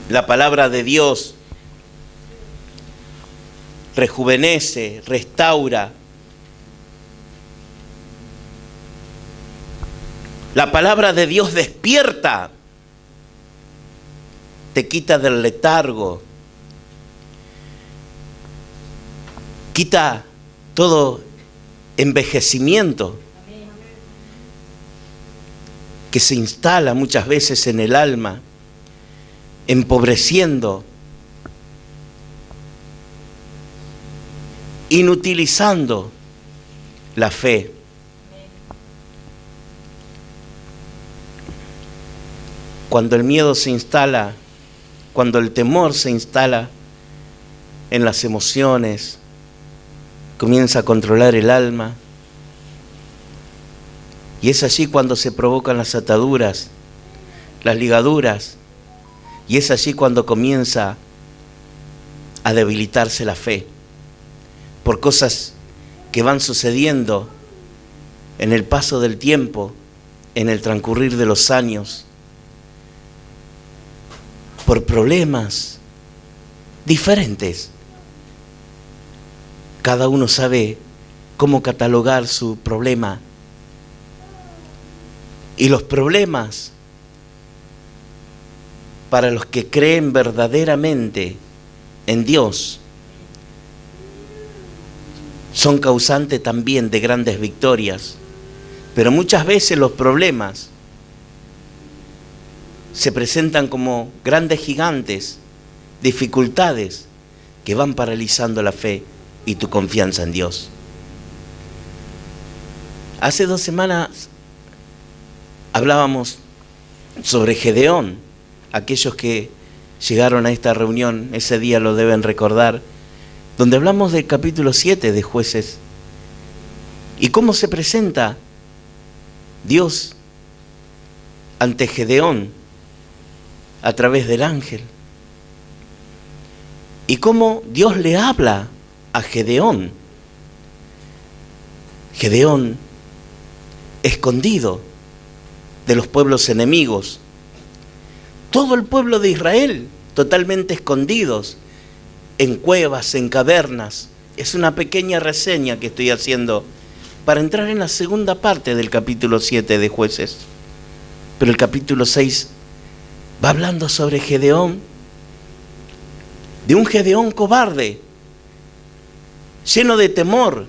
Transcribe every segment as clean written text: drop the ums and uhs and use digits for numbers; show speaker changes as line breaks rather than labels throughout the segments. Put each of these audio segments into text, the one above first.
La palabra de Dios rejuvenece, restaura. La palabra de Dios despierta, te quita del letargo, quita todo envejecimiento que se instala muchas veces en el alma, empobreciendo, inutilizando la fe. Cuando el miedo se instala, cuando el temor se instala en las emociones, comienza a controlar el alma. Y es allí cuando se provocan las ataduras, las ligaduras. Y es allí cuando comienza a debilitarse la fe. Por cosas que van sucediendo en el paso del tiempo, en el transcurrir de los años. Por problemas diferentes. Cada uno sabe cómo catalogar su problema. Y los problemas, para los que creen verdaderamente en Dios, son causantes también de grandes victorias. Pero muchas veces los problemas se presentan como grandes gigantes, dificultades que van paralizando la fe y tu confianza en Dios. Hace 2 semanas hablábamos sobre Gedeón. Aquellos que llegaron a esta reunión ese día lo deben recordar, donde hablamos del capítulo 7 de Jueces y cómo se presenta Dios ante Gedeón a través del ángel, y cómo Dios le habla a Gedeón. Gedeón escondido de los pueblos enemigos, todo el pueblo de Israel totalmente escondidos en cuevas, en cavernas. Es una pequeña reseña que estoy haciendo para entrar en la segunda parte del capítulo 7 de Jueces. Pero el capítulo 6 va hablando sobre Gedeón, de un Gedeón cobarde, lleno de temor,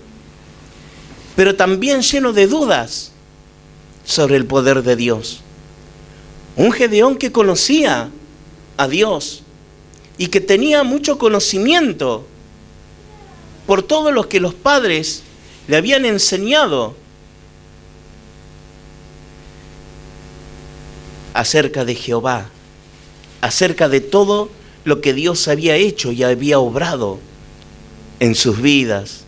pero también lleno de dudas sobre el poder de Dios. Un Gedeón que conocía a Dios y que tenía mucho conocimiento por todo lo que los padres le habían enseñado acerca de Jehová, acerca de todo lo que Dios había hecho y había obrado en sus vidas,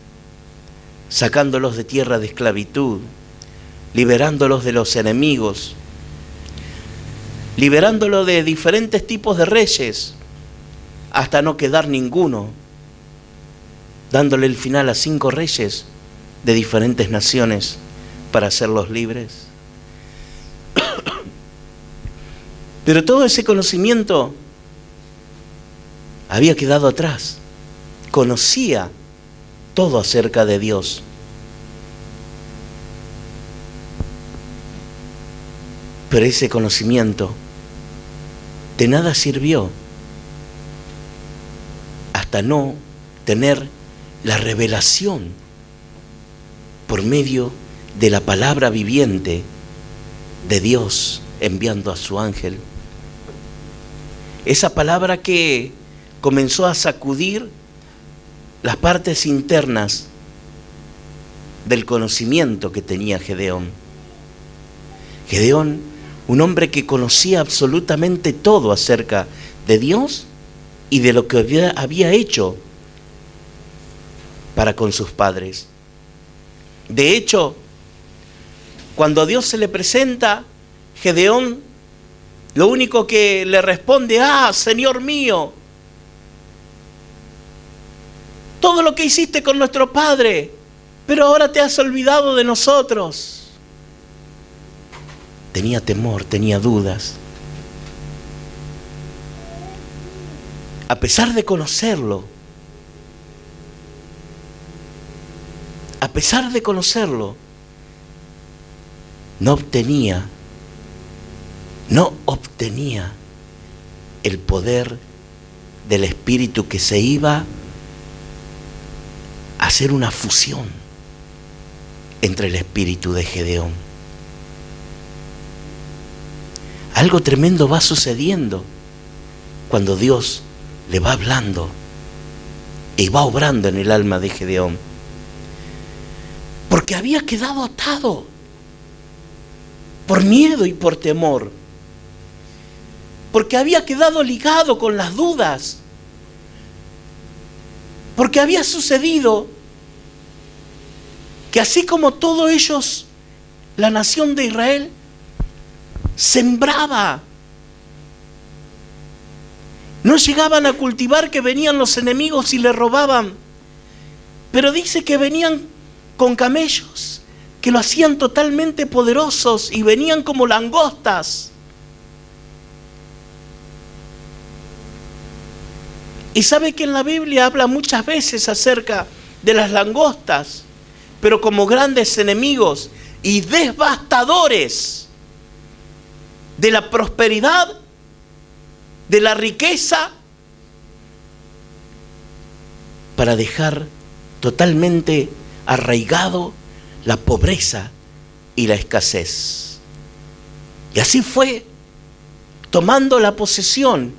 sacándolos de tierra de esclavitud, liberándolos de los enemigos, liberándolos de diferentes tipos de reyes, hasta no quedar ninguno, dándole el final a 5 reyes de diferentes naciones para hacerlos libres. Pero todo ese conocimiento había quedado atrás. Conocía todo acerca de Dios. Pero ese conocimiento de nada sirvió hasta no tener la revelación por medio de la palabra viviente de Dios enviando a su ángel. Esa palabra que comenzó a sacudir las partes internas del conocimiento que tenía Gedeón. Gedeón, un hombre que conocía absolutamente todo acerca de Dios y de lo que había hecho para con sus padres. De hecho, cuando Dios se le presenta, Gedeón lo único que le responde: Señor mío, todo lo que hiciste con nuestro padre, pero ahora te has olvidado de nosotros. Tenía temor, tenía dudas. a pesar de conocerlo, no obtenía el poder del Espíritu, que se iba a hacer una fusión entre el espíritu de Gedeón. Algo tremendo va sucediendo cuando Dios le va hablando y va obrando en el alma de Gedeón, porque había quedado atado por miedo y por temor, porque había quedado ligado con las dudas, porque había sucedido que así como todos ellos, la nación de Israel sembraba, no llegaban a cultivar, que venían los enemigos y le robaban, pero dice que venían con camellos que lo hacían totalmente poderosos y venían como langostas. Y sabe que en la Biblia habla muchas veces acerca de las langostas, pero como grandes enemigos y devastadores de la prosperidad, de la riqueza, para dejar totalmente arraigado la pobreza y la escasez. Y así fue tomando la posesión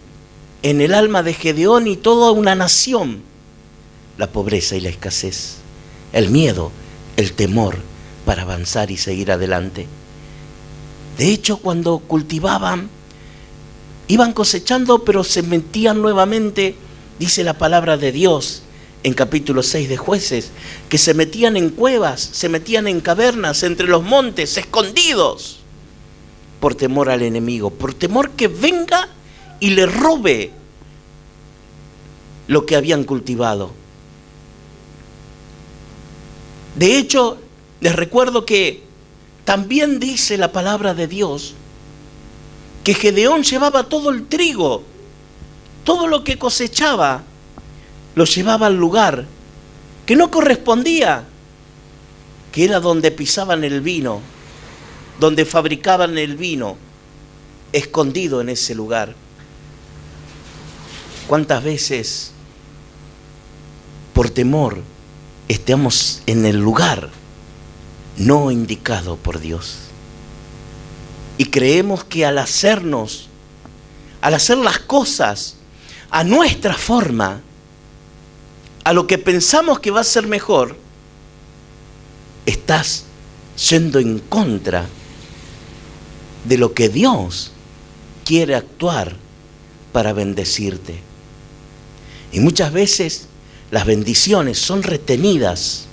en el alma de Gedeón y toda una nación, la pobreza y la escasez, el miedo, el temor para avanzar y seguir adelante. De hecho, cuando cultivaban, iban cosechando, pero se metían nuevamente, dice la palabra de Dios en capítulo 6 de Jueces, que se metían en cuevas, se metían en cavernas, entre los montes, escondidos, por temor al enemigo, por temor que venga y le robe lo que habían cultivado. De hecho, les recuerdo que también dice la palabra de Dios que Gedeón llevaba todo el trigo, todo lo que cosechaba, lo llevaba al lugar que no correspondía, que era donde pisaban el vino, donde fabricaban el vino, escondido en ese lugar. ¿Cuántas veces por temor estamos en el lugar no indicado por Dios? Y creemos que al hacer las cosas a nuestra forma, a lo que pensamos que va a ser mejor, estás yendo en contra de lo que Dios quiere actuar para bendecirte. Y muchas veces las bendiciones son retenidas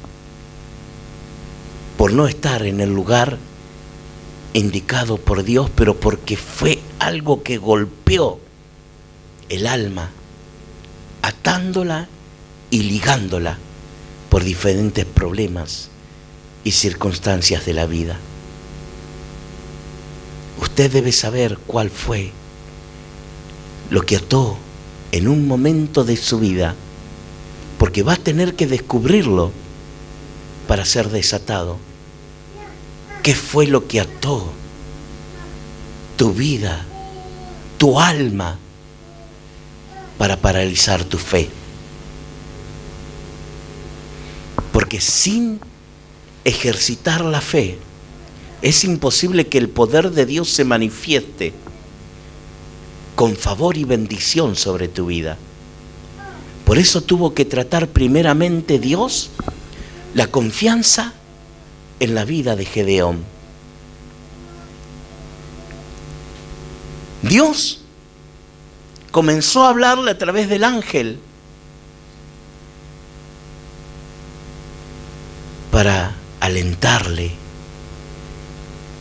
por no estar en el lugar indicado por Dios, pero porque fue algo que golpeó el alma, atándola y ligándola por diferentes problemas y circunstancias de la vida. Usted debe saber cuál fue lo que ató en un momento de su vida, porque va a tener que descubrirlo para ser desatado. ¿Qué fue lo que ató tu vida, tu alma, para paralizar tu fe? Porque sin ejercitar la fe es imposible que el poder de Dios se manifieste con favor y bendición sobre tu vida. Por eso tuvo que tratar primeramente Dios la confianza en la vida de Gedeón. Dios comenzó a hablarle a través del ángel para alentarle,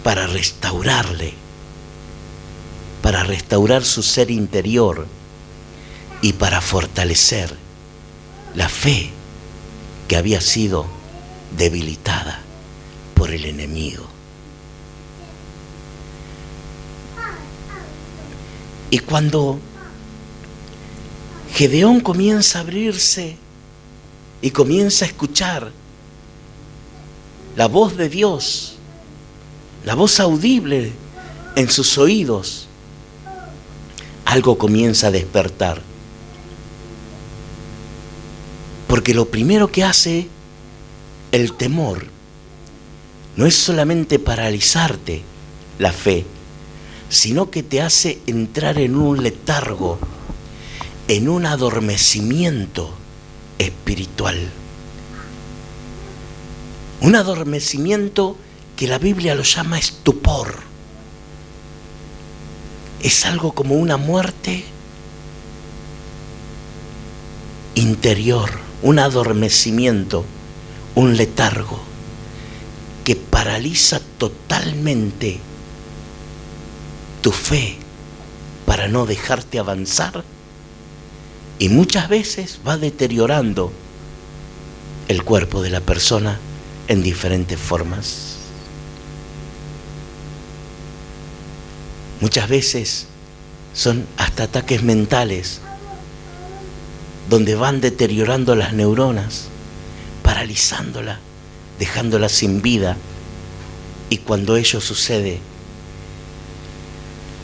para restaurarle, para restaurar su ser interior y para fortalecer la fe que había sido debilitada por el enemigo. Y cuando Gedeón comienza a abrirse y comienza a escuchar la voz de Dios, la voz audible en sus oídos. Algo comienza a despertar. Porque lo primero que hace el temor no es solamente paralizarte la fe, sino que te hace entrar en un letargo, en un adormecimiento espiritual. Un adormecimiento que la Biblia lo llama estupor. Es algo como una muerte interior, un adormecimiento, un letargo que paraliza totalmente tu fe para no dejarte avanzar, y muchas veces va deteriorando el cuerpo de la persona en diferentes formas. Muchas veces son hasta ataques mentales donde van deteriorando las neuronas, paralizándola, dejándola sin vida. Y cuando ello sucede,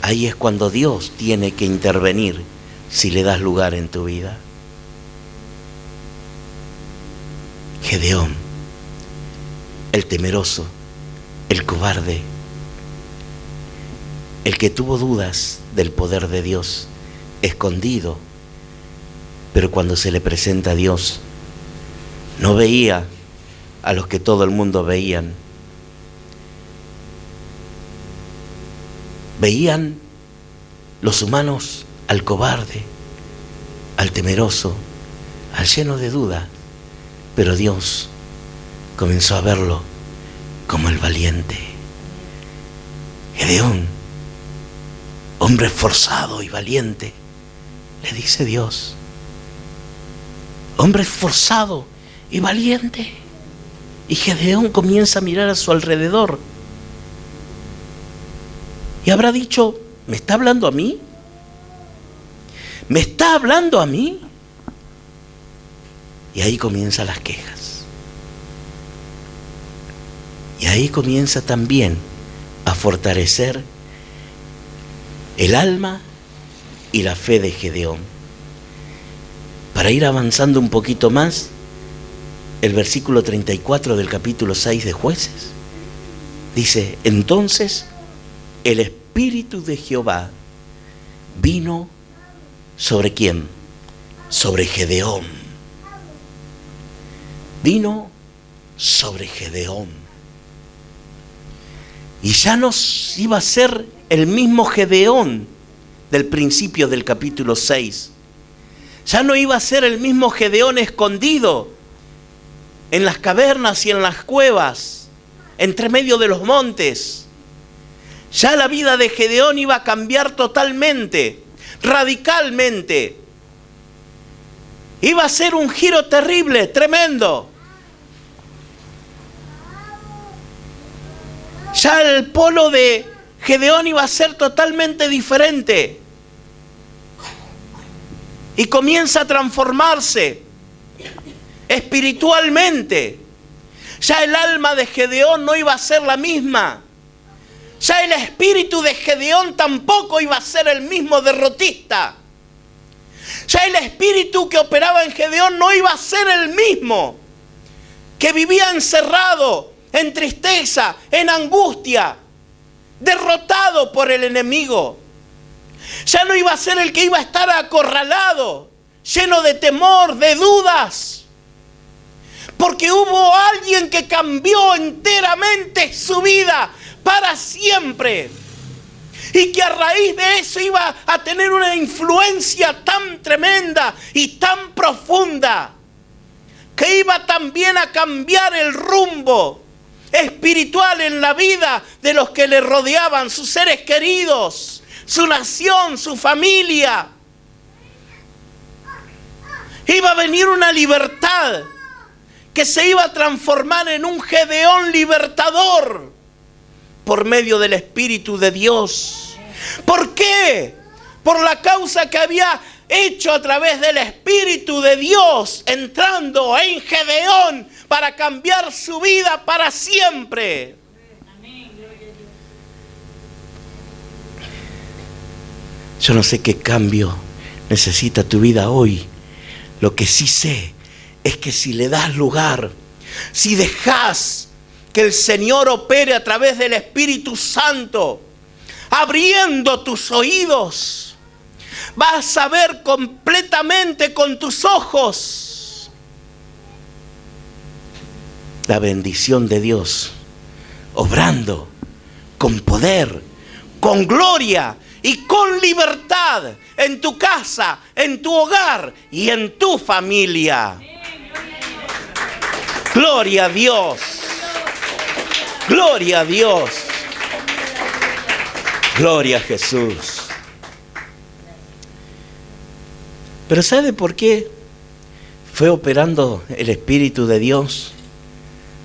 ahí es cuando Dios tiene que intervenir si le das lugar en tu vida. Gedeón, el temeroso, el cobarde, el que tuvo dudas del poder de Dios, escondido, pero cuando se le presenta a Dios, no veía a los que todo el mundo veían. Veían los humanos al cobarde, al temeroso, al lleno de duda, pero Dios comenzó a verlo como el valiente. Gedeón, hombre esforzado y valiente, le dice Dios. Hombre esforzado y valiente. Y Gedeón comienza a mirar a su alrededor. Y habrá dicho, ¿me está hablando a mí? ¿Me está hablando a mí? Y ahí comienzan las quejas. Y ahí comienza también a fortalecer el alma y la fe de Gedeón. Para ir avanzando un poquito más, el versículo 34 del capítulo 6 de Jueces dice: entonces el Espíritu de Jehová vino ¿sobre quién? Sobre Gedeón. Vino sobre Gedeón. Y ya no iba a ser el mismo Gedeón del principio del capítulo 6. Ya no iba a ser el mismo Gedeón escondido en las cavernas y en las cuevas, entre medio de los montes. Ya la vida de Gedeón iba a cambiar totalmente, radicalmente. Iba a ser un giro terrible, tremendo. Ya el polo de Gedeón iba a ser totalmente diferente. Y comienza a transformarse espiritualmente. Ya el alma de Gedeón no iba a ser la misma. Ya el espíritu de Gedeón tampoco iba a ser el mismo derrotista. Ya el espíritu que operaba en Gedeón no iba a ser el mismo, que vivía encerrado en tristeza, en angustia, derrotado por el enemigo. Ya no iba a ser el que iba a estar acorralado, lleno de temor, de dudas, porque hubo alguien que cambió enteramente su vida para siempre, y que a raíz de eso iba a tener una influencia tan tremenda y tan profunda, que iba también a cambiar el rumbo espiritual en la vida de los que le rodeaban, sus seres queridos, su nación, su familia. Iba a venir una libertad que se iba a transformar en un Gedeón libertador por medio del Espíritu de Dios. ¿Por qué? Por la causa que había hecho a través del Espíritu de Dios, entrando en Gedeón para cambiar su vida para siempre. Yo no sé qué cambio necesita tu vida hoy. Lo que sí sé es que si le das lugar, si dejas que el Señor opere a través del Espíritu Santo, abriendo tus oídos, vas a ver completamente con tus ojos la bendición de Dios, obrando con poder, con gloria y con libertad en tu casa, en tu hogar y en tu familia. Gloria a Dios. Gloria a Dios. Gloria a Jesús. Pero ¿sabe por qué fue operando el Espíritu de Dios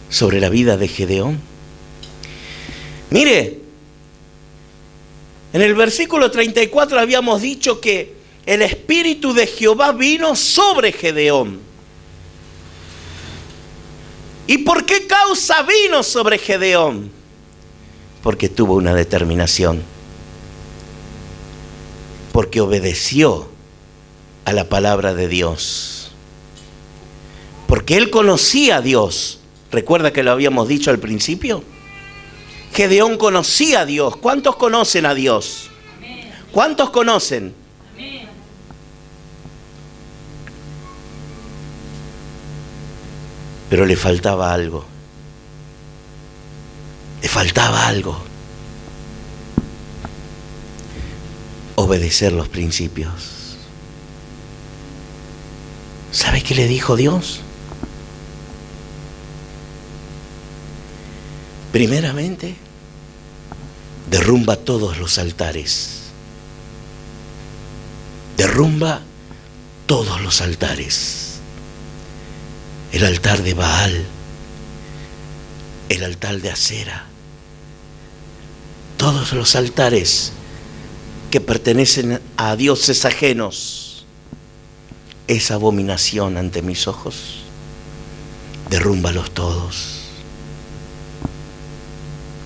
sobre la vida de Gedeón? Mire, en el versículo 34 habíamos dicho que el Espíritu de Jehová vino sobre Gedeón. ¿Y por qué causa vino sobre Gedeón? Porque tuvo una determinación. Porque obedeció a la palabra de Dios. Porque él conocía a Dios. ¿Recuerda que lo habíamos dicho al principio? Gedeón conocía a Dios. ¿Cuántos conocen a Dios? ¿Cuántos conocen? Pero le faltaba algo. Le faltaba algo. Obedecer los principios. ¿Sabe qué le dijo Dios? Primeramente, derrumba todos los altares. Derrumba todos los altares. El altar de Baal, el altar de Acera, todos los altares que pertenecen a dioses ajenos, es abominación ante mis ojos. Derrúmbalos todos.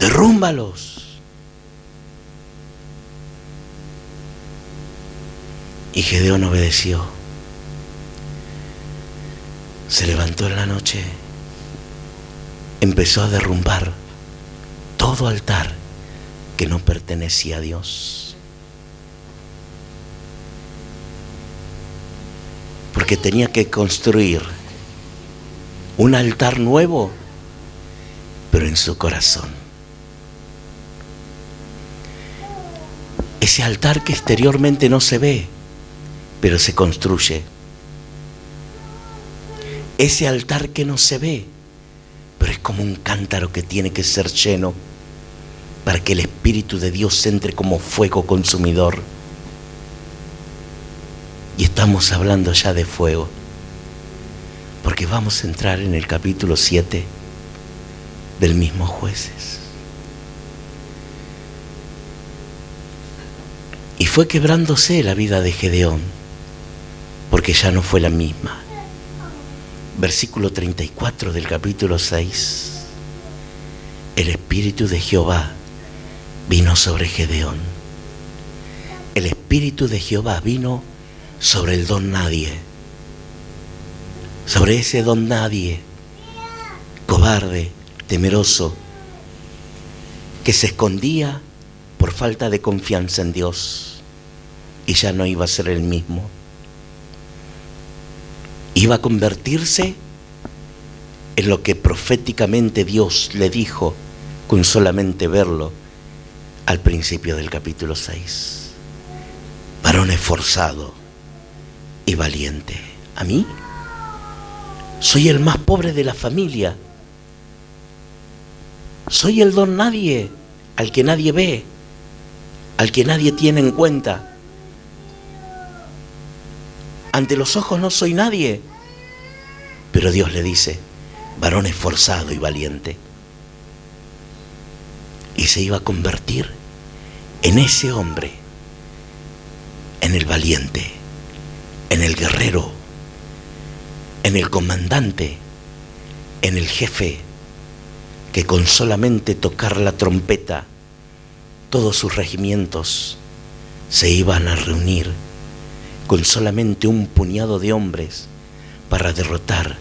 Derrúmbalos. Y Gedeón obedeció. Se levantó en la noche, empezó a derrumbar todo altar que no pertenecía a Dios. Porque tenía que construir un altar nuevo, pero en su corazón. Ese altar que exteriormente no se ve, pero se construye. Ese altar que no se ve, pero es como un cántaro que tiene que ser lleno para que el Espíritu de Dios entre como fuego consumidor. Y estamos hablando ya de fuego, porque vamos a entrar en el capítulo 7 del mismo Jueces. Y fue quebrándose la vida de Gedeón, porque ya no fue la misma. Versículo 34 del capítulo 6. El Espíritu de Jehová vino sobre Gedeón. El Espíritu de Jehová vino sobre el don nadie. Sobre ese don nadie, cobarde, temeroso, que se escondía por falta de confianza en Dios, y ya no iba a ser el mismo. Iba a convertirse en lo que proféticamente Dios le dijo con solamente verlo al principio del capítulo 6. Varón esforzado y valiente. ¿A mí? Soy el más pobre de la familia. Soy el don nadie, al que nadie ve, al que nadie tiene en cuenta. Ante los ojos no soy nadie, pero Dios le dice, varón esforzado y valiente. Y se iba a convertir en ese hombre, en el valiente, en el guerrero, en el comandante, en el jefe, que con solamente tocar la trompeta, todos sus regimientos se iban a reunir con solamente un puñado de hombres para derrotar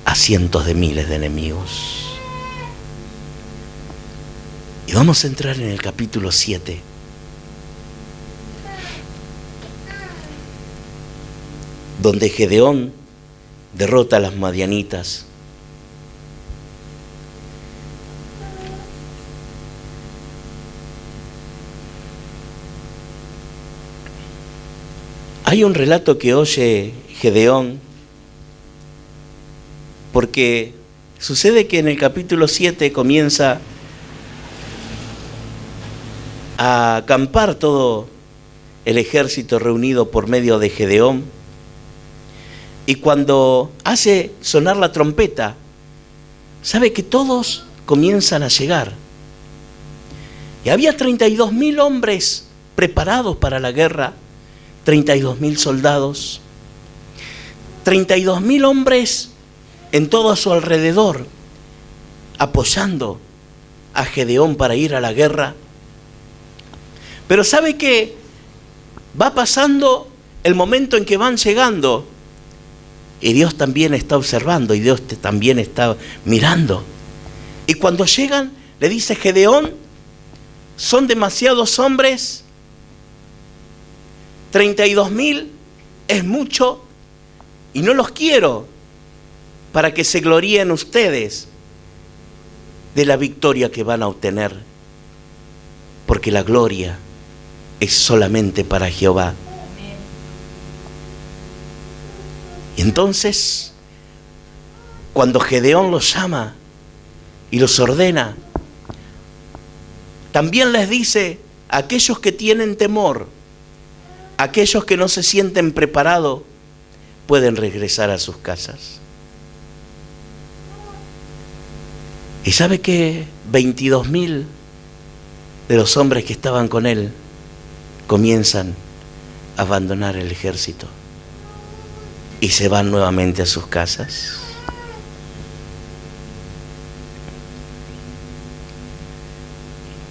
a cientos de miles de enemigos. Y vamos a entrar en el capítulo 7. Donde Gedeón derrota a las madianitas. Hay un relato que oye Gedeón, porque sucede que en el capítulo 7 comienza a acampar todo el ejército reunido por medio de Gedeón, y cuando hace sonar la trompeta, sabe que todos comienzan a llegar. Y había 32.000 hombres preparados para la guerra, 32.000 soldados, 32.000 hombres en todo a su alrededor, apoyando a Gedeón para ir a la guerra. Pero sabe que va pasando el momento en que van llegando, y Dios también está observando, y Dios también está mirando. Y cuando llegan, le dice Gedeón: son demasiados hombres, 32.000 es mucho, y no los quiero para que se gloríen ustedes de la victoria que van a obtener, porque la gloria es solamente para Jehová. Y entonces, cuando Gedeón los llama y los ordena, también les dice a aquellos que tienen temor, a aquellos que no se sienten preparados, pueden regresar a sus casas. Y sabe que 22.000 de los hombres que estaban con él comienzan a abandonar el ejército y se van nuevamente a sus casas.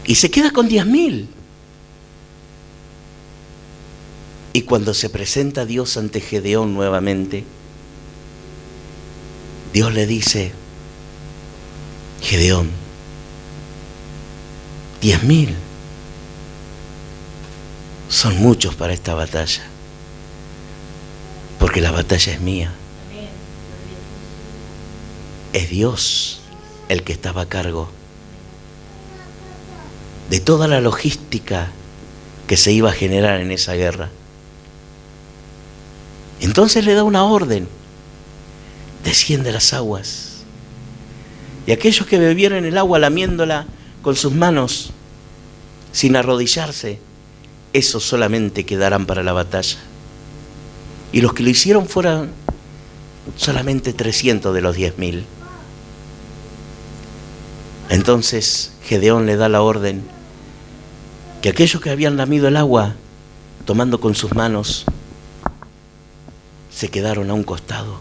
Y se queda con 10.000. Y cuando se presenta Dios ante Gedeón nuevamente, Dios le dice: Gedeón, 10.000 son muchos para esta batalla, porque la batalla es mía. Es Dios el que estaba a cargo de toda la logística que se iba a generar en esa guerra. Entonces le da una orden: desciende las aguas, y aquellos que bebieron el agua lamiéndola con sus manos, sin arrodillarse, esos solamente quedarán para la batalla. Y los que lo hicieron fueron solamente 300 de los 10.000. Entonces Gedeón le da la orden que aquellos que habían lamido el agua, tomando con sus manos, se quedaron a un costado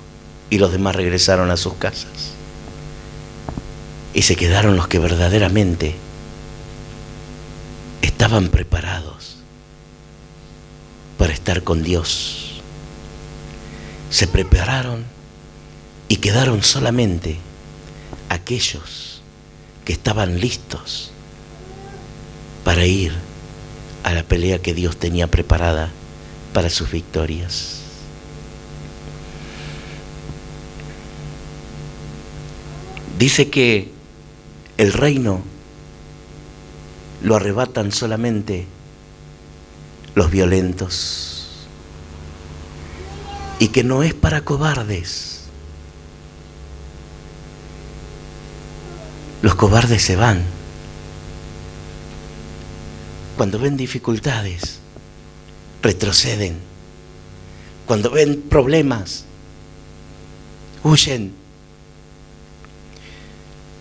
y los demás regresaron a sus casas. Y se quedaron los que verdaderamente estaban preparados para estar con Dios. Se prepararon y quedaron solamente aquellos que estaban listos para ir a la pelea que Dios tenía preparada para sus victorias. Dice que el reino lo arrebatan solamente los violentos, y que no es para cobardes. Los cobardes se van cuando ven dificultades, retroceden. Cuando ven problemas, huyen.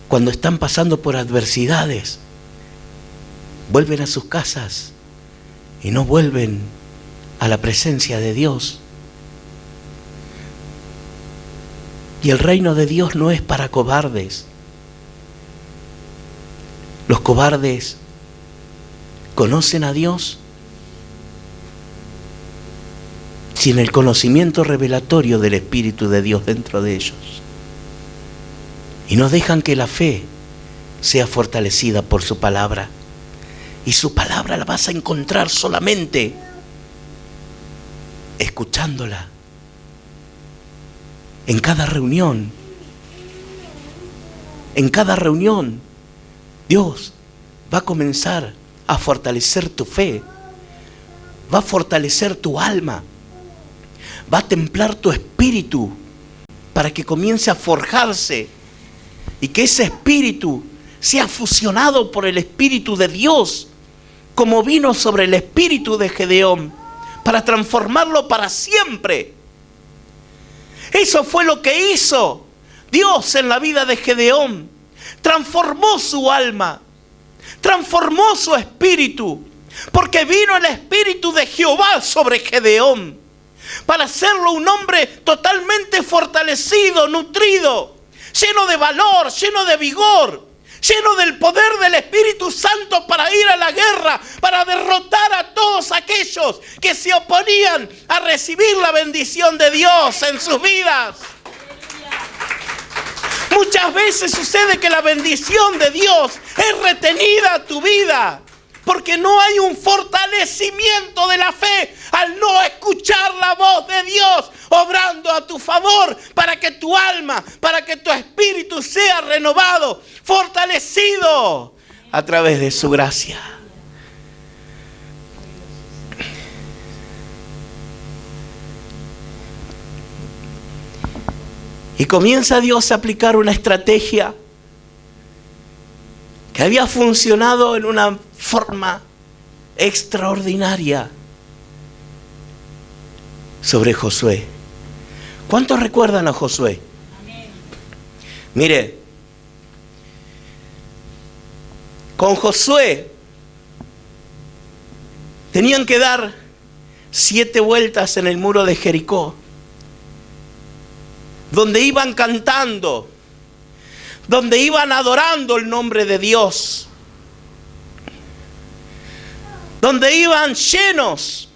Cuando están pasando por adversidades, vuelven a sus casas y no vuelven a la presencia de Dios. Y el reino de Dios no es para cobardes. Los cobardes conocen a Dios sin el conocimiento revelatorio del Espíritu de Dios dentro de ellos. Y no dejan que la fe sea fortalecida por su palabra. Y su palabra la vas a encontrar solamente escuchándola. En cada reunión. En cada reunión, Dios va a comenzar a fortalecer tu fe. Va a fortalecer tu alma. Va a templar tu espíritu para que comience a forjarse y que ese espíritu sea fusionado por el Espíritu de Dios, como vino sobre el espíritu de Gedeón, para transformarlo para siempre. Eso fue lo que hizo Dios en la vida de Gedeón. Transformó su alma, transformó su espíritu, porque vino el Espíritu de Jehová sobre Gedeón, para hacerlo un hombre totalmente fortalecido, nutrido, lleno de valor, lleno de vigor, lleno del poder del Espíritu Santo para ir a la guerra, para derrotar a todos aquellos que se oponían a recibir la bendición de Dios en sus vidas. Muchas veces sucede que la bendición de Dios es retenida a tu vida, porque no hay un fortalecimiento de la fe al no escuchar la voz de Dios obrando a tu favor, para que tu alma, para que tu espíritu sea renovado, fortalecido a través de su gracia. Y comienza Dios a aplicar una estrategia que había funcionado en una forma extraordinaria sobre Josué. ¿Cuántos recuerdan a Josué? Amén. Mire, con Josué tenían que dar 7 vueltas en el muro de Jericó, donde iban cantando, donde iban adorando el nombre de Dios, donde iban llenos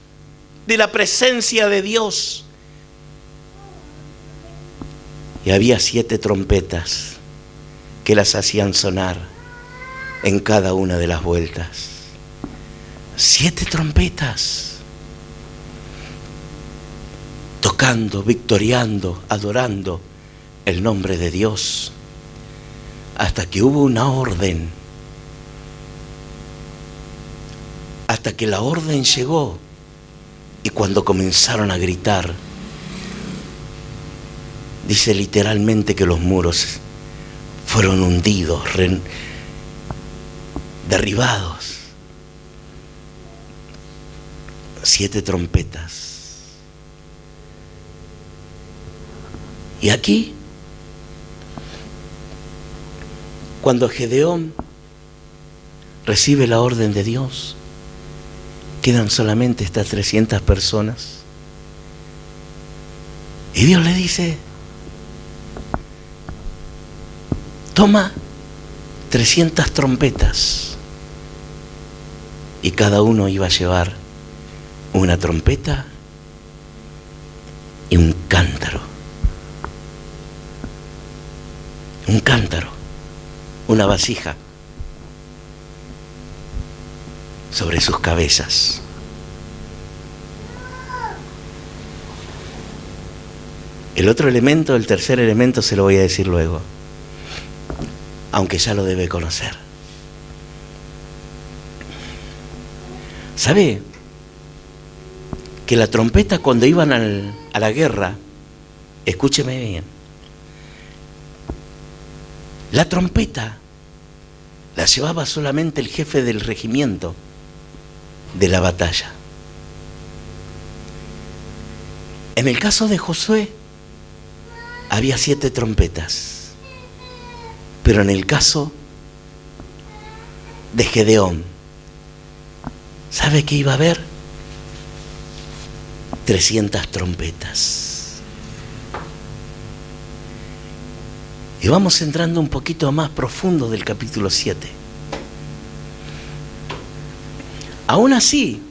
de la presencia de Dios. Y había 7 trompetas que las hacían sonar en cada una de las vueltas. 7 trompetas. Tocando, victoriando, adorando el nombre de Dios. Hasta que hubo una orden. Hasta que la orden llegó. Y cuando comenzaron a gritar, dice literalmente que los muros fueron hundidos, derribados. 7 trompetas. Y aquí, cuando Gedeón recibe la orden de Dios, quedan solamente estas 300 personas. Y Dios le dice: toma 300 trompetas. Y cada uno iba a llevar una trompeta y un cántaro. Un cántaro, una vasija sobre sus cabezas. El otro elemento, el tercer elemento, se lo voy a decir luego, aunque ya lo debe conocer. ¿Sabe que la trompeta, cuando iban a la guerra, escúcheme bien, la trompeta la llevaba solamente el jefe del regimiento de la batalla? En el caso de Josué había 7 trompetas, pero en el caso de Gedeón, ¿sabe qué iba a haber? 300 trompetas. Y vamos entrando un poquito más profundo del capítulo 7. Aún así,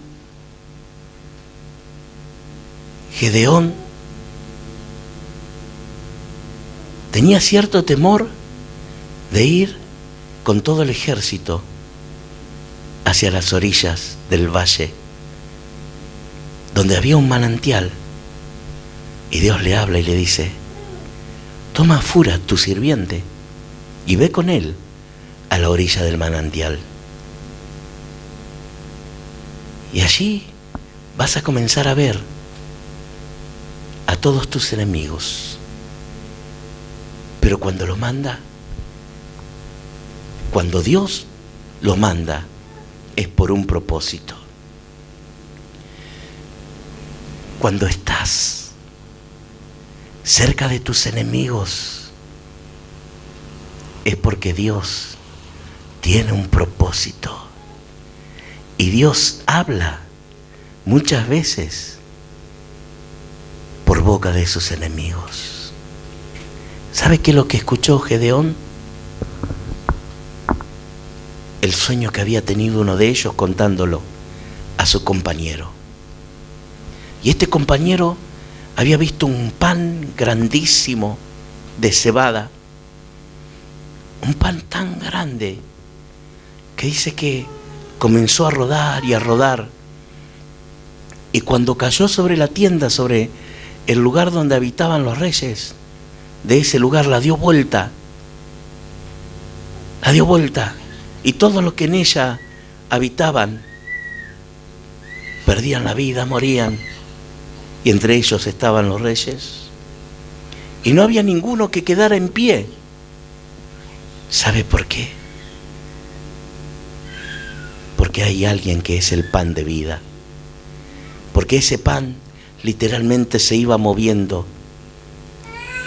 Gedeón tenía cierto temor de ir con todo el ejército hacia las orillas del valle, donde había un manantial. Y Dios le habla y le dice: toma a Fura, tu sirviente, y ve con él a la orilla del manantial. Y allí vas a comenzar a ver a todos tus enemigos. Pero cuando lo manda, cuando Dios lo manda, es por un propósito. Cuando estás cerca de tus enemigos, es porque Dios tiene un propósito. Y Dios habla muchas veces por boca de sus enemigos. ¿Sabe qué es lo que escuchó Gedeón? El sueño que había tenido uno de ellos contándolo a su compañero. Y este compañero había visto un pan grandísimo de cebada, un pan tan grande que dice que comenzó a rodar y a rodar, y cuando cayó sobre la tienda, sobre el lugar donde habitaban los reyes de ese lugar, la dio vuelta, y todos los que en ella habitaban perdían la vida, morían, y entre ellos estaban los reyes, y no había ninguno que quedara en pie. ¿Sabe por qué? Porque hay alguien que es el pan de vida, porque ese pan literalmente se iba moviendo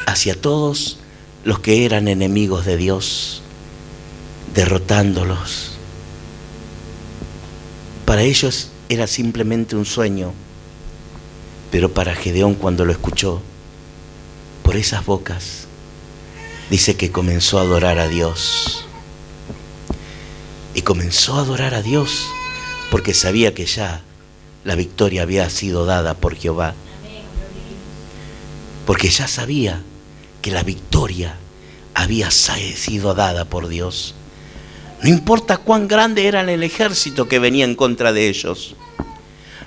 hacia todos los que eran enemigos de Dios, derrotándolos. Para ellos era simplemente un sueño, pero para Gedeón, cuando lo escuchó por esas bocas, dice que comenzó a adorar a Dios. Y comenzó a adorar a Dios porque sabía que ya la victoria había sido dada por Jehová. Porque ya sabía que la victoria había sido dada por Dios. No importa cuán grande era el ejército que venía en contra de ellos.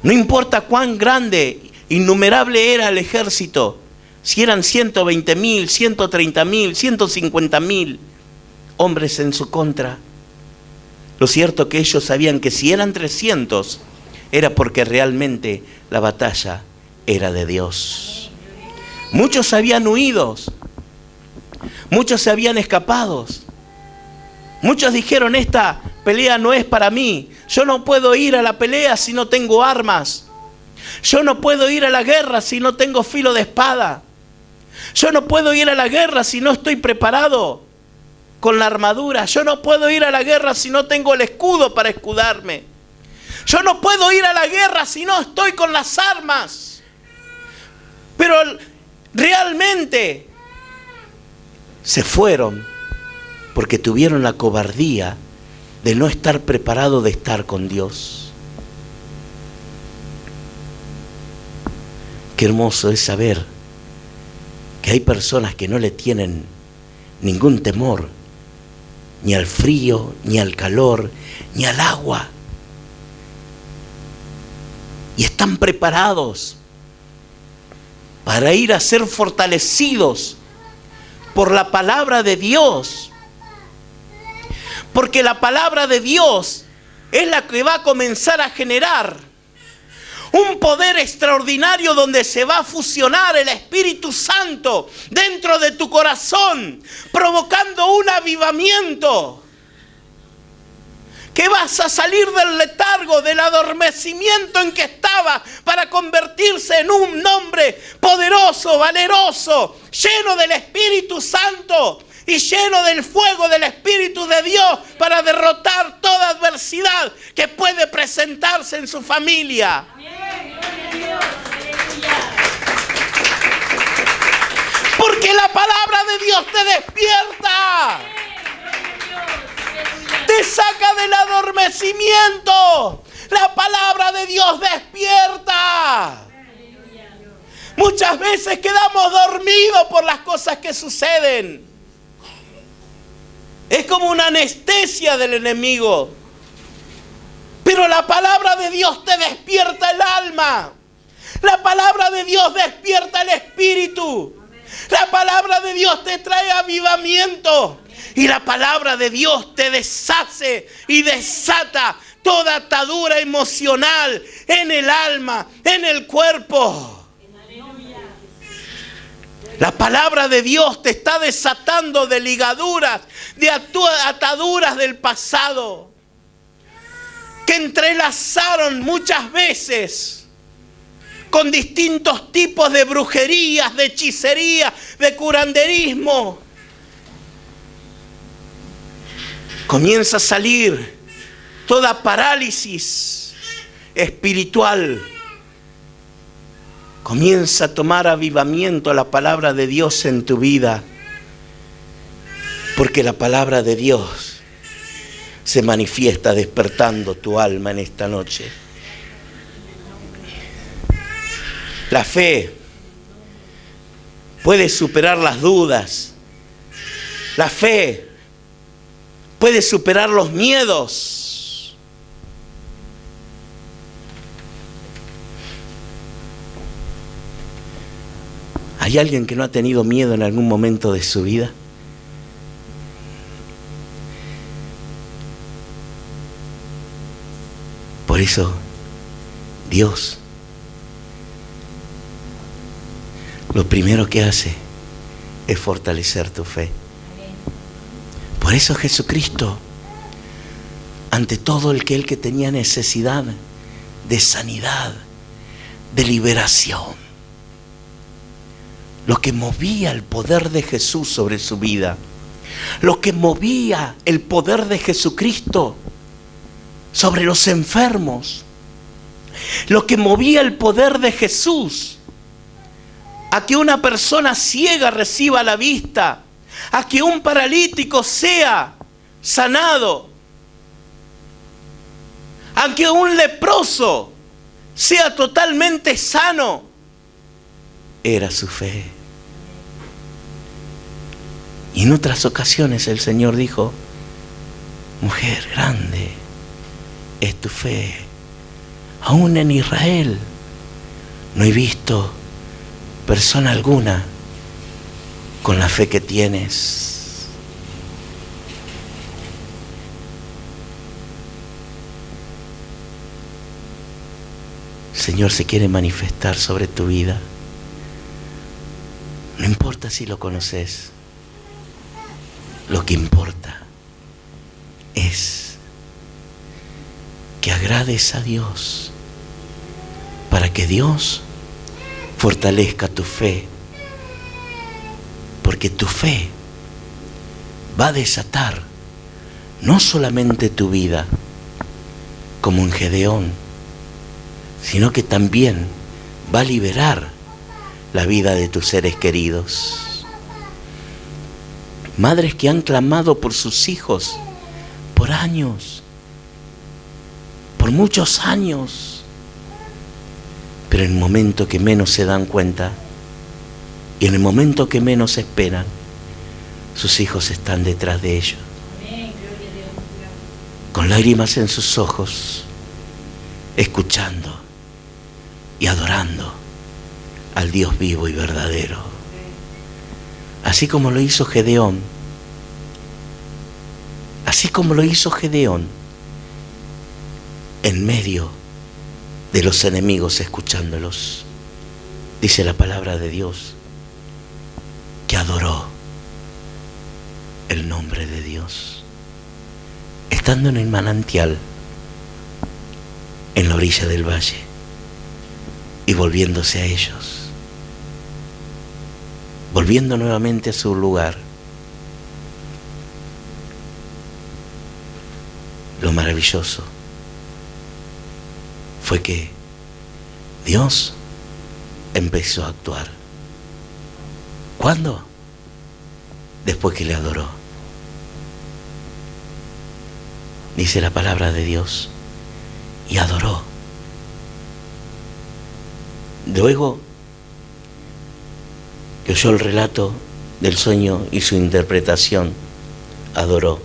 No importa cuán grande, innumerable era el ejército. Si eran 120,000, 130,000, 150,000 hombres en su contra. Lo cierto que ellos sabían que si eran 300, era porque realmente la batalla era de Dios. Muchos habían huido, muchos se habían escapado. Muchos dijeron: esta pelea no es para mí. Yo no puedo ir a la pelea si no tengo armas. Yo no puedo ir a la guerra si no tengo filo de espada. Yo no puedo ir a la guerra si no estoy preparado con la armadura. Yo no puedo ir a la guerra si no tengo el escudo para escudarme. Yo no puedo ir a la guerra si no estoy con las armas. Pero realmente se fueron porque tuvieron la cobardía de no estar preparado de estar con Dios. Qué hermoso es saber que hay personas que no le tienen ningún temor ni al frío, ni al calor, ni al agua, y están preparados para ir a ser fortalecidos por la palabra de Dios, porque la palabra de Dios es la que va a comenzar a generar un poder extraordinario donde se va a fusionar el Espíritu Santo dentro de tu corazón, provocando un avivamiento. Que vas a salir del letargo, del adormecimiento en que estaba, para convertirse en un hombre poderoso, valeroso, lleno del Espíritu Santo y lleno del fuego del Espíritu de Dios, para derrotar toda adversidad que puede presentarse en su familia. Porque la palabra de Dios te despierta. Te saca del adormecimiento. La palabra de Dios despierta. Muchas veces quedamos dormidos por las cosas que suceden. Es como una anestesia del enemigo. Pero la palabra de Dios te despierta el alma. La palabra de Dios despierta el espíritu. La palabra de Dios te trae avivamiento. Y la palabra de Dios te deshace y desata toda atadura emocional en el alma, en el cuerpo. La palabra de Dios te está desatando de ligaduras, de ataduras del pasado, que entrelazaron muchas veces con distintos tipos de brujerías, de hechicería, de curanderismo. Comienza a salir toda parálisis espiritual. Comienza a tomar avivamiento la palabra de Dios en tu vida. Porque la palabra de Dios se manifiesta despertando tu alma en esta noche. La fe puede superar las dudas. La fe puede superar los miedos. ¿Hay alguien que no ha tenido miedo en algún momento de su vida? Por eso, Dios lo primero que hace es fortalecer tu fe. Por eso Jesucristo, ante todo el que tenía necesidad de sanidad, de liberación, lo que movía el poder de Jesús sobre su vida, lo que movía el poder de Jesucristo sobre los enfermos, lo que movía el poder de Jesús a que una persona ciega reciba la vista, a que un paralítico sea sanado, a que un leproso sea totalmente sano, era su fe. Y en otras ocasiones el Señor dijo: mujer, grande es tu fe. Aún en Israel no he visto persona alguna con la fe que tienes. El Señor se quiere manifestar sobre tu vida. No importa si lo conoces. Lo que importa es que agrades a Dios, para que Dios fortalezca tu fe. Porque tu fe va a desatar no solamente tu vida, como en Gedeón, sino que también va a liberar la vida de tus seres queridos. Madres que han clamado por sus hijos por años, por muchos años, pero en el momento que menos se dan cuenta y en el momento que menos esperan, sus hijos están detrás de ellos, con lágrimas en sus ojos, escuchando y adorando al Dios vivo y verdadero. Así como lo hizo Gedeón, así como lo hizo Gedeón, en medio de los enemigos, escuchándolos. Dice la palabra de Dios que adoró el nombre de Dios, estando en el manantial, en la orilla del valle, y volviéndose a ellos, volviendo nuevamente a su lugar. Lo maravilloso fue que Dios empezó a actuar. ¿Cuándo? Después que le adoró. Dice la palabra de Dios, y adoró. Luego que oyó el relato del sueño y su interpretación, adoró.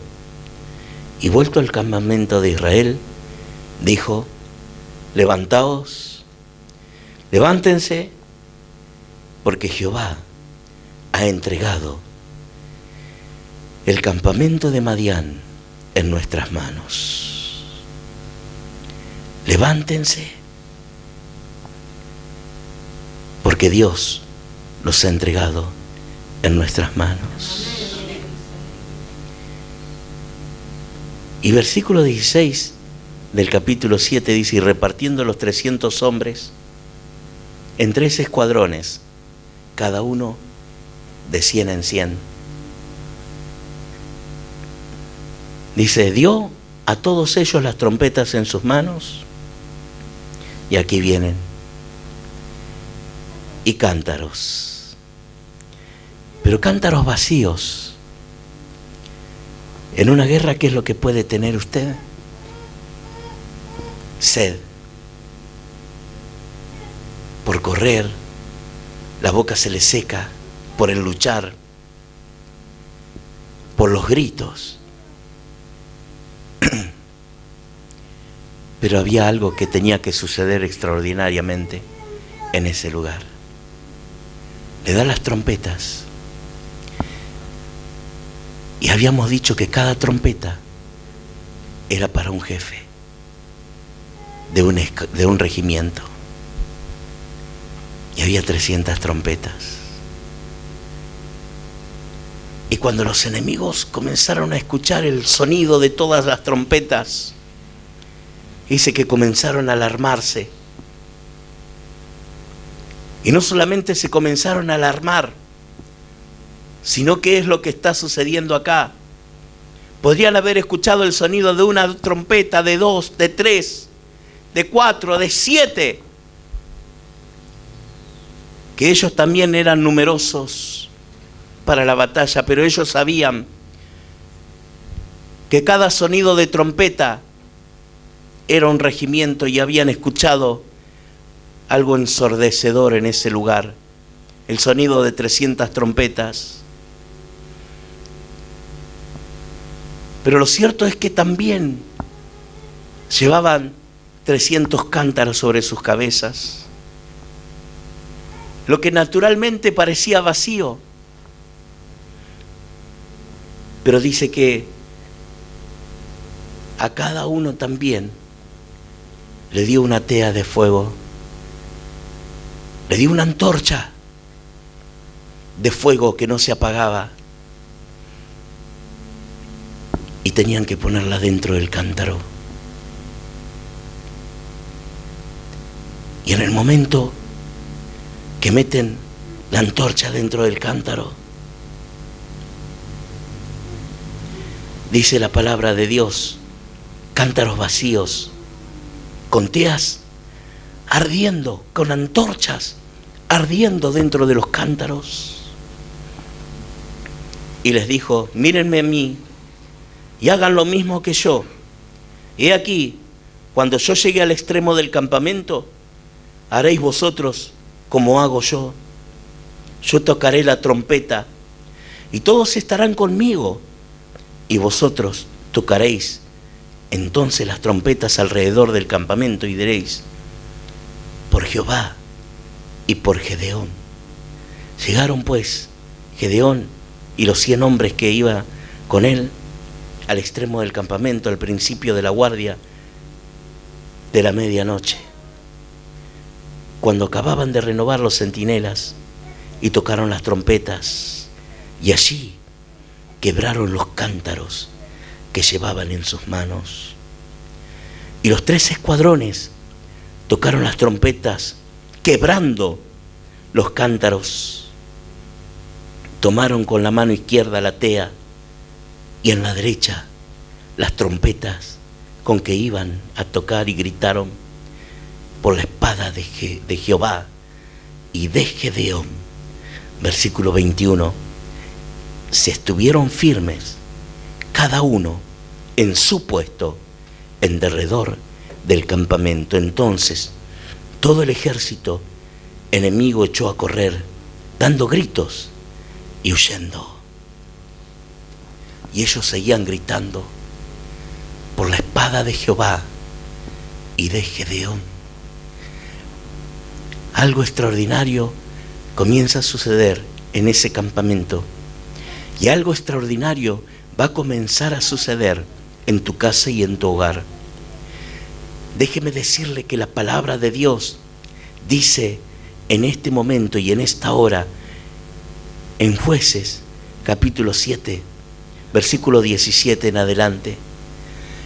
Y vuelto al campamento de Israel, dijo: levantaos, levántense, porque Jehová ha entregado el campamento de Madián en nuestras manos. Levántense, porque Dios los ha entregado en nuestras manos. Y versículo 16 del capítulo 7 dice: y repartiendo los 300 hombres en 3 escuadrones, cada uno de 100 en 100. Dice, dio a todos ellos las trompetas en sus manos, y aquí vienen, y cántaros, pero cántaros vacíos. En una guerra, ¿qué es lo que puede tener usted? Sed. Por correr, la boca se le seca, por el luchar, por los gritos. Pero había algo que tenía que suceder extraordinariamente en ese lugar. Le da las trompetas. Y habíamos dicho que cada trompeta era para un jefe de un regimiento. Y había 300 trompetas. Y cuando los enemigos comenzaron a escuchar el sonido de todas las trompetas, dice que comenzaron a alarmarse. Y no solamente se comenzaron a alarmar, sino ¿qué es lo que está sucediendo acá? Podrían haber escuchado el sonido de una trompeta, de 2, de 3, de 4, de 7. Que ellos también eran numerosos para la batalla, pero ellos sabían que cada sonido de trompeta era un regimiento y habían escuchado algo ensordecedor en ese lugar, el sonido de 300 trompetas. Pero lo cierto es que también llevaban 300 cántaros sobre sus cabezas, lo que naturalmente parecía vacío. Pero dice que a cada uno también le dio una tea de fuego, le dio una antorcha de fuego que no se apagaba, y tenían que ponerla dentro del cántaro. Y en el momento que meten la antorcha dentro del cántaro, dice la palabra de Dios, cántaros vacíos, con teas ardiendo, con antorchas ardiendo dentro de los cántaros. Y les dijo, mírenme a mí y hagan lo mismo que yo. He aquí, cuando yo llegue al extremo del campamento, haréis vosotros como hago yo. Yo tocaré la trompeta y todos estarán conmigo, y vosotros tocaréis entonces las trompetas alrededor del campamento y diréis, por Jehová y por Gedeón. Llegaron pues Gedeón y los 100 hombres que iban con él al extremo del campamento, al principio de la guardia de la medianoche, cuando acababan de renovar los centinelas, y tocaron las trompetas, y allí quebraron los cántaros que llevaban en sus manos. Y los 3 escuadrones tocaron las trompetas, quebrando los cántaros. Tomaron con la mano izquierda la tea y en la derecha las trompetas con que iban a tocar, y gritaron por la espada de Jehová y de Gedeón, Versículo 21. Se estuvieron firmes, cada uno en su puesto, en derredor del campamento. Entonces, todo el ejército enemigo echó a correr, dando gritos y huyendo. Y ellos seguían gritando por la espada de Jehová y de Gedeón. Algo extraordinario comienza a suceder en ese campamento. Y algo extraordinario va a comenzar a suceder en tu casa y en tu hogar. Déjeme decirle que la palabra de Dios dice en este momento y en esta hora, en Jueces, capítulo 7, versículo 17 en adelante,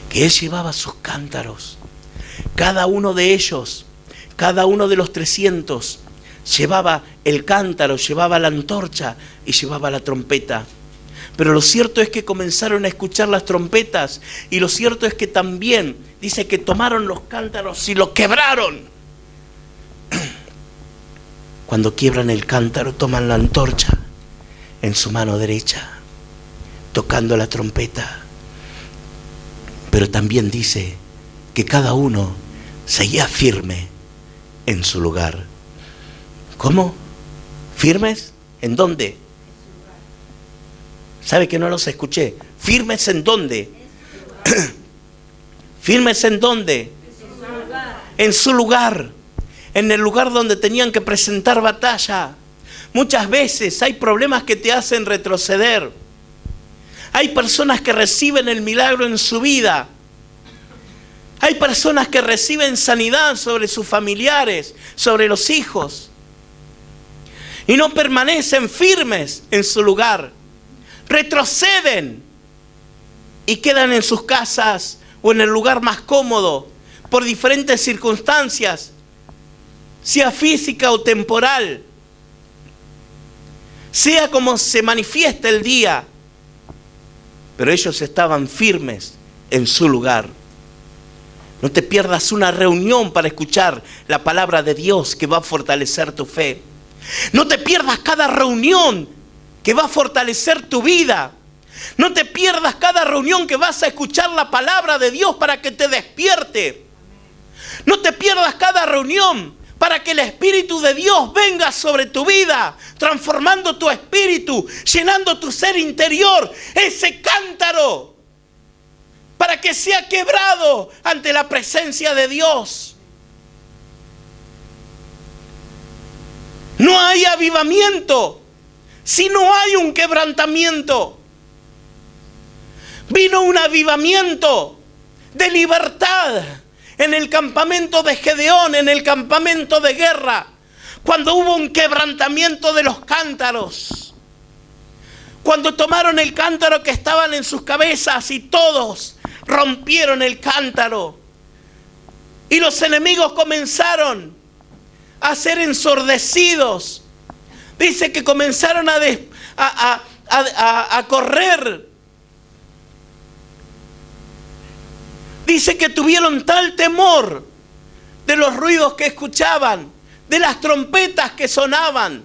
que Él llevaba sus cántaros. Cada uno de ellos, cada uno de los 300, llevaba el cántaro, llevaba la antorcha y llevaba la trompeta. Pero lo cierto es que comenzaron a escuchar las trompetas, y lo cierto es que también dice que tomaron los cántaros y los quebraron. Cuando quiebran el cántaro, toman la antorcha en su mano derecha, tocando la trompeta. Pero también dice que cada uno seguía firme en su lugar. ¿Cómo? ¿Firmes? ¿En dónde? ¿Sabe que no los escuché? ¿Firmes en dónde? ¿Firmes en dónde? En su lugar. En el lugar donde tenían que presentar batalla. Muchas veces hay problemas que te hacen retroceder. Hay personas que reciben el milagro en su vida. Hay personas que reciben sanidad sobre sus familiares, sobre los hijos, y no permanecen firmes en su lugar. Retroceden y quedan en sus casas o en el lugar más cómodo por diferentes circunstancias, sea física o temporal, sea como se manifiesta el día. Pero ellos estaban firmes en su lugar. No te pierdas una reunión para escuchar la palabra de Dios que va a fortalecer tu fe. No te pierdas cada reunión que va a fortalecer tu vida. No te pierdas cada reunión que vas a escuchar la palabra de Dios para que te despierte. No te pierdas cada reunión para que el Espíritu de Dios venga sobre tu vida, transformando tu espíritu, llenando tu ser interior, ese cántaro, para que sea quebrado ante la presencia de Dios. No hay avivamiento si no hay un quebrantamiento. Vino un avivamiento de libertad en el campamento de Gedeón, en el campamento de guerra, cuando hubo un quebrantamiento de los cántaros. Cuando tomaron el cántaro que estaban en sus cabezas y todos rompieron el cántaro. Y los enemigos comenzaron a ser ensordecidos. Dice que comenzaron a correr. Dice que tuvieron tal temor de los ruidos que escuchaban, de las trompetas que sonaban,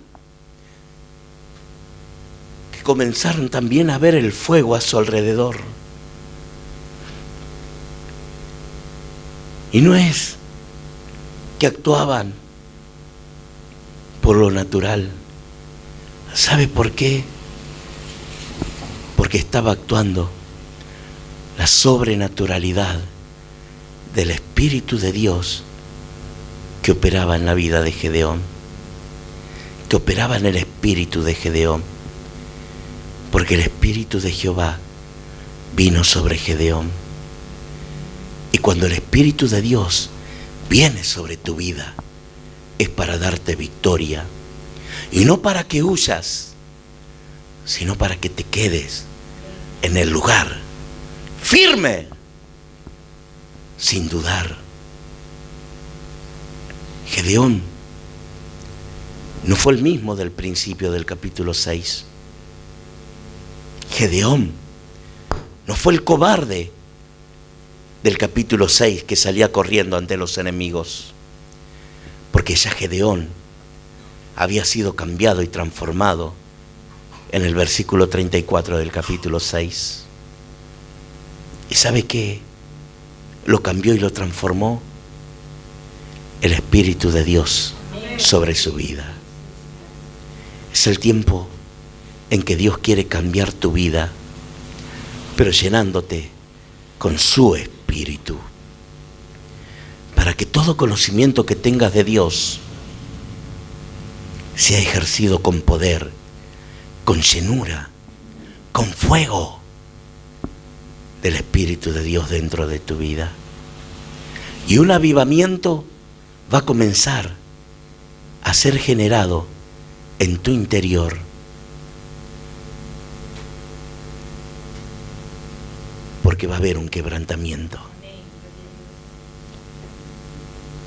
que comenzaron también a ver el fuego a su alrededor. Y no es que actuaban por lo natural. ¿Sabe por qué? Porque estaba actuando la sobrenaturalidad del Espíritu de Dios que operaba en la vida de Gedeón, que operaba en el espíritu de Gedeón, porque el Espíritu de Jehová vino sobre Gedeón. Y cuando el Espíritu de Dios viene sobre tu vida, es para darte victoria, y no para que huyas, sino para que te quedes en el lugar firme, sin dudar. Gedeón no fue el mismo del principio del capítulo 6. Gedeón no fue el cobarde del capítulo 6 que salía corriendo ante los enemigos, porque ya Gedeón había sido cambiado y transformado en el versículo 34 del capítulo 6. ¿Y sabe qué? Lo cambió y lo transformó el Espíritu de Dios sobre su vida. Es el tiempo en que Dios quiere cambiar tu vida, pero llenándote con su Espíritu, para que todo conocimiento que tengas de Dios sea ejercido con poder, con llenura, con fuego del Espíritu de Dios dentro de tu vida. Y un avivamiento va a comenzar a ser generado en tu interior. Porque va a haber un quebrantamiento.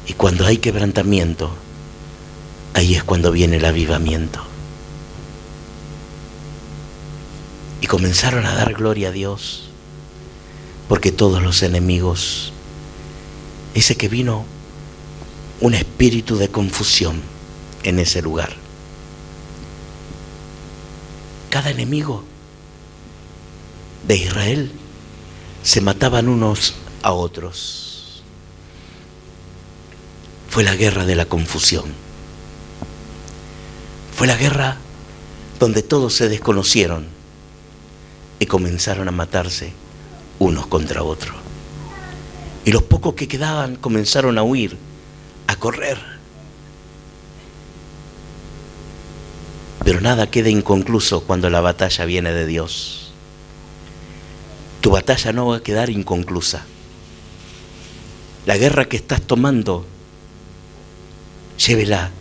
Y cuando hay quebrantamiento, ahí es cuando viene el avivamiento. Y comenzaron a dar gloria a Dios, porque todos los enemigos, dice que vino un espíritu de confusión en ese lugar. Cada enemigo de Israel se mataban unos a otros. Fue la guerra de la confusión. Fue la guerra donde todos se desconocieron y comenzaron a matarse unos contra otros. Y los pocos que quedaban comenzaron a huir, a correr. Pero nada queda inconcluso cuando la batalla viene de Dios. Tu batalla no va a quedar inconclusa. La guerra que estás tomando, llévela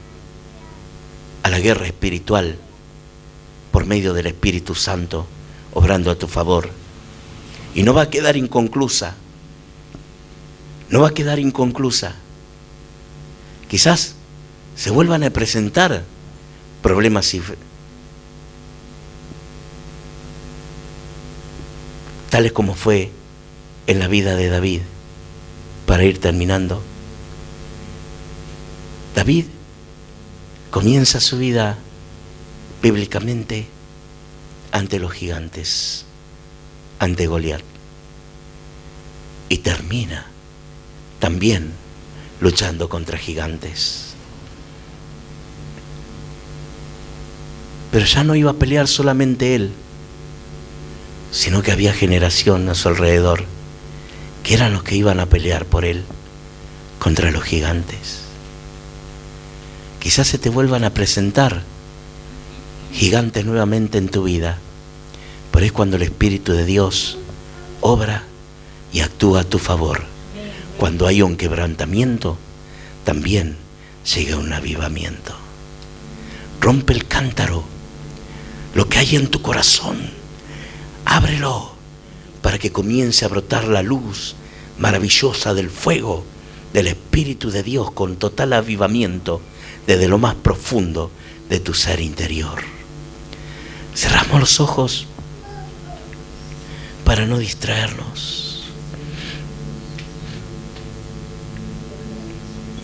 a la guerra espiritual por medio del Espíritu Santo, obrando a tu favor. Y no va a quedar inconclusa. No va a quedar inconclusa. Quizás se vuelvan a presentar problemas tales como fue en la vida de David. Para ir terminando, David comienza su vida bíblicamente ante los gigantes, ante Goliat, y termina también luchando contra gigantes. Pero ya no iba a pelear solamente él, sino que había generación a su alrededor que eran los que iban a pelear por él contra los gigantes. Quizás se te vuelvan a presentar gigantes nuevamente en tu vida, pero es cuando el Espíritu de Dios obra y actúa a tu favor. Cuando hay un quebrantamiento, también llega un avivamiento. Rompe el cántaro, lo que hay en tu corazón, ábrelo para que comience a brotar la luz maravillosa del fuego del Espíritu de Dios con total avivamiento desde lo más profundo de tu ser interior. Cerramos los ojos para no distraernos.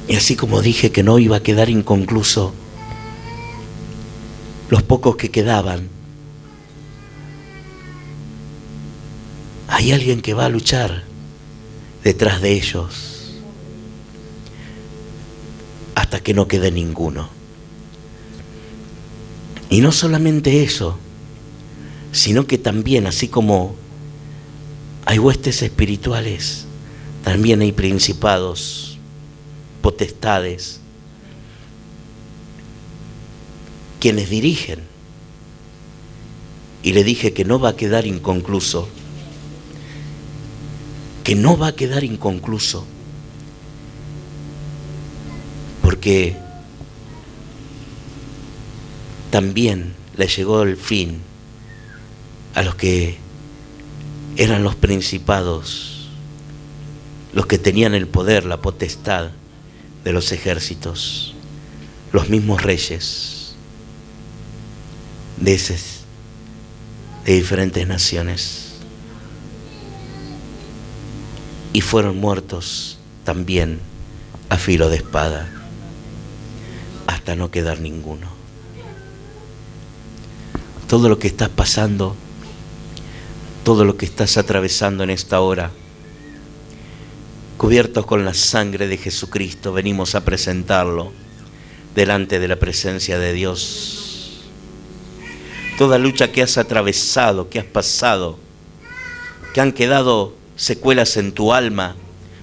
Y así como dije que no iba a quedar inconcluso, los pocos que quedaban, hay alguien que va a luchar detrás de ellos hasta que no quede ninguno. Y no solamente eso, sino que también, así como hay huestes espirituales, también hay principados, potestades, quienes dirigen. Y le dije que no va a quedar inconcluso, que no va a quedar inconcluso, porque también le llegó el fin a los que eran los principados, los que tenían el poder, la potestad de los ejércitos, los mismos reyes de diferentes naciones. Y fueron muertos también a filo de espada, hasta no quedar ninguno. todo lo que estás pasando, todo lo que estás atravesando en esta hora, cubiertos con la sangre de Jesucristo, venimos a presentarlo delante de la presencia de Dios. Toda lucha que has atravesado, que has pasado, que han quedado secuelas en tu alma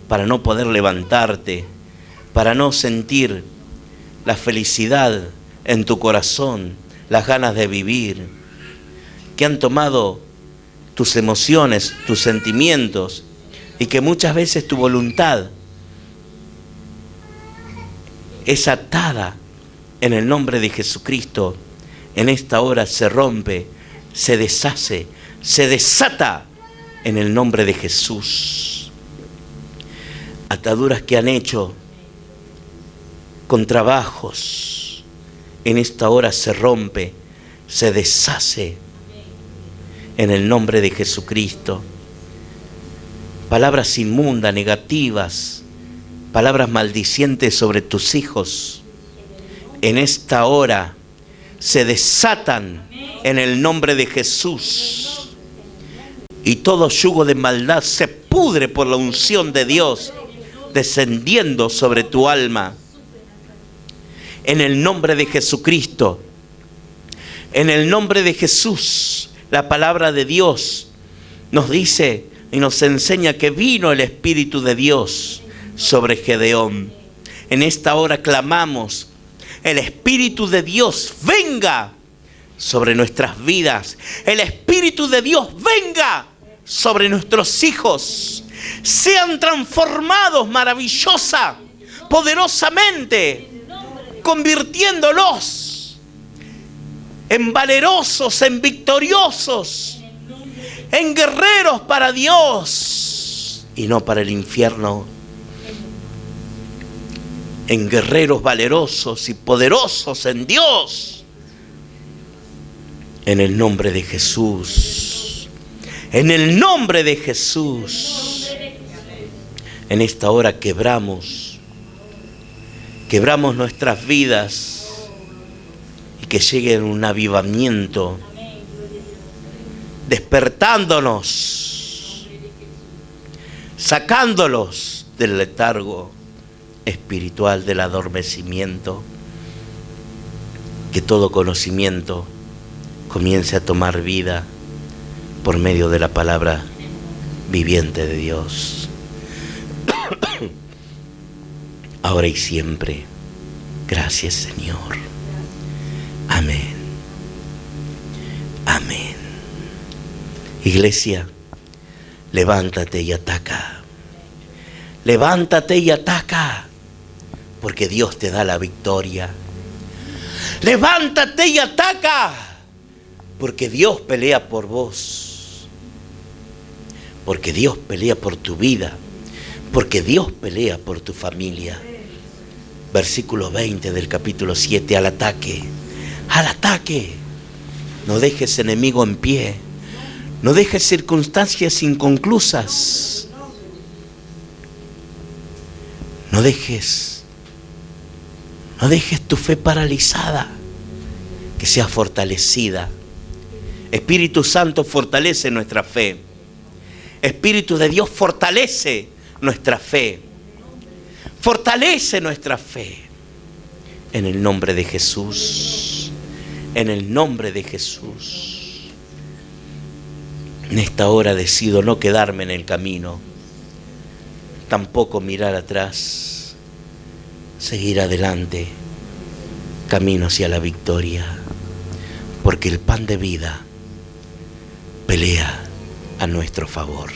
para no poder levantarte, para no sentir la felicidad en tu corazón, las ganas de vivir, que han tomado tus emociones, tus sentimientos, y que muchas veces tu voluntad es atada en el nombre de Jesucristo. En esta hora se rompe, se deshace, se desata en el nombre de Jesús. Ataduras que han hecho con trabajos, en esta hora se rompe, se deshace en el nombre de Jesucristo. Palabras inmundas, negativas, palabras maldicientes sobre tus hijos, en esta hora se desatan en el nombre de Jesús. Y todo yugo de maldad se pudre por la unción de Dios descendiendo sobre tu alma. En el nombre de Jesucristo, en el nombre de Jesús, la palabra de Dios nos dice y nos enseña que vino el Espíritu de Dios sobre Gedeón. En esta hora clamamos, el Espíritu de Dios venga sobre nuestras vidas. El Espíritu de Dios venga sobre nuestros hijos. Sean transformados maravillosa, poderosamente, convirtiéndolos en valerosos, en victoriosos, en guerreros para Dios y no para el infierno, en guerreros valerosos y poderosos en Dios, en el nombre de Jesús, en el nombre de Jesús. En esta hora quebramos nuestras vidas y que llegue un avivamiento, despertándonos, sacándolos del letargo espiritual, del adormecimiento, que todo conocimiento comience a tomar vida por medio de la palabra viviente de Dios. Ahora y siempre. Gracias, Señor. Amén. Amén. Iglesia, levántate y ataca. Levántate y ataca, porque Dios te da la victoria. Levántate y ataca, porque Dios pelea por vos. Porque Dios pelea por tu vida. Porque Dios pelea por tu familia. Versículo 20 del capítulo 7, al ataque. Al ataque. No dejes enemigo en pie. No dejes circunstancias inconclusas. No dejes tu fe paralizada, que sea fortalecida. Espíritu Santo, fortalece nuestra fe. Espíritu de Dios, fortalece nuestra fe. Fortalece nuestra fe. En el nombre de Jesús. En el nombre de Jesús. En esta hora decido no quedarme en el camino. Tampoco mirar atrás. Seguir adelante. Camino hacia la victoria. Porque el pan de vida pelea a nuestro favor.